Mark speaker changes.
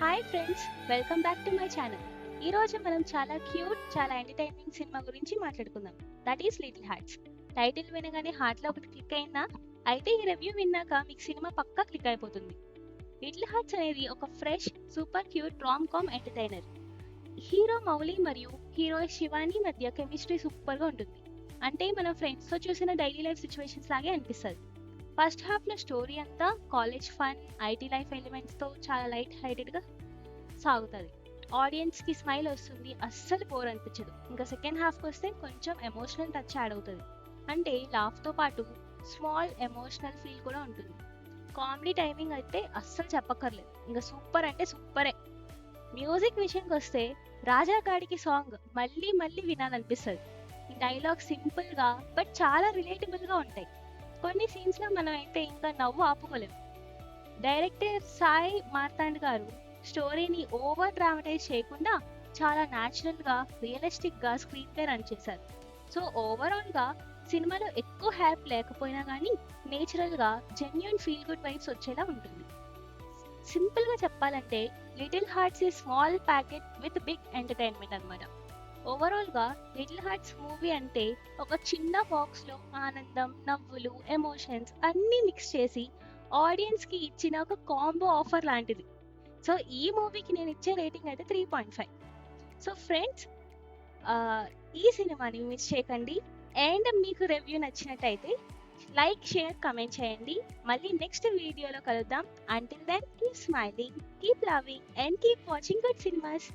Speaker 1: Hi friends, welcome back to my channel. ఈ రోజు మనం చాలా క్యూట్, చాలా ఎంటర్టైనింగ్ సినిమా గురించి మాట్లాడుకుందాం. That is little hearts. Title వినగానే హార్ట్లో ఒకటి క్లిక్ అయిందా? అయితే ఈ రివ్యూ విన్నాక మీకు సినిమా పక్కా క్లిక్ అయిపోతుంది. లిటిల్ హార్ట్స్ అనేది ఒక fresh, super cute rom com entertainer. Hero Mouli మరియు హీరో శివాని మధ్య కెమిస్ట్రీ సూపర్గా ఉంటుంది. అంటే మనం ఫ్రెండ్స్తో చూసిన డైలీ లైఫ్ సిచ్యువేషన్స్ లాగే అనిపిస్తుంది. ఫస్ట్ హాఫ్లో స్టోరీ అంతా కాలేజ్ ఫన్, ఐటీ లైఫ్ ఎలిమెంట్స్తో చాలా లైట్ హైటెడ్గా సాగుతుంది. ఆడియన్స్కి స్మైల్ వస్తుంది, అస్సలు బోర్ అనిపించదు. ఇంకా సెకండ్ హాఫ్కి వస్తే కొంచెం ఎమోషనల్ టచ్ యాడ్ అవుతుంది. అంటే లాఫ్తో పాటు స్మాల్ ఎమోషనల్ ఫీల్ కూడా ఉంటుంది. కామెడీ టైమింగ్ అయితే అస్సలు చెప్పక్కర్లేదు, ఇంకా సూపర్ అంటే సూపరే. మ్యూజిక్ విషయానికి వస్తే రాజా గాడికి సాంగ్ మళ్ళీ మళ్ళీ వినాలనిపిస్తుంది. ఈ డైలాగ్ సింపుల్గా బట్ చాలా రిలేటబుల్గా ఉంటాయి. కొన్ని సీన్స్లో మనం అయితే ఇంకా నవ్వు ఆపుకోలేం. డైరెక్టర్ సాయి మార్తాండ్ గారు స్టోరీని ఓవర్ డ్రామటైజ్ చేయకుండా చాలా న్యాచురల్గా, రియలిస్టిక్గా స్క్రీన్ ప్లే రన్ చేశారు. సో ఓవరాల్గా సినిమాలో ఎక్కువ హ్యాప్ లేకపోయినా కానీ నేచురల్గా జెన్యూన్ ఫీల్ గుడ్ వైబ్స్ వచ్చేలా ఉంటుంది. సింపుల్గా చెప్పాలంటే లిటిల్ హార్ట్స్ ఈ small packet with big entertainment అనమాట. ఓవరాల్గా లిటిల్ హార్ట్స్ మూవీ అంటే ఒక చిన్న బాక్స్లో ఆనందం, నవ్వులు, ఎమోషన్స్ అన్నీ మిక్స్ చేసి ఆడియన్స్కి ఇచ్చిన ఒక కాంబో ఆఫర్ లాంటిది. సో ఈ మూవీకి నేను ఇచ్చే రేటింగ్ అయితే 3.5. సో ఫ్రెండ్స్, ఈ సినిమాని మిస్ చేయకండి. అండ్ మీకు రివ్యూ నచ్చినట్టయితే లైక్, షేర్, కమెంట్ చేయండి. మళ్ళీ నెక్స్ట్ వీడియోలో కలుద్దాం. Until then keep smiling, keep loving and keep watching good cinemas.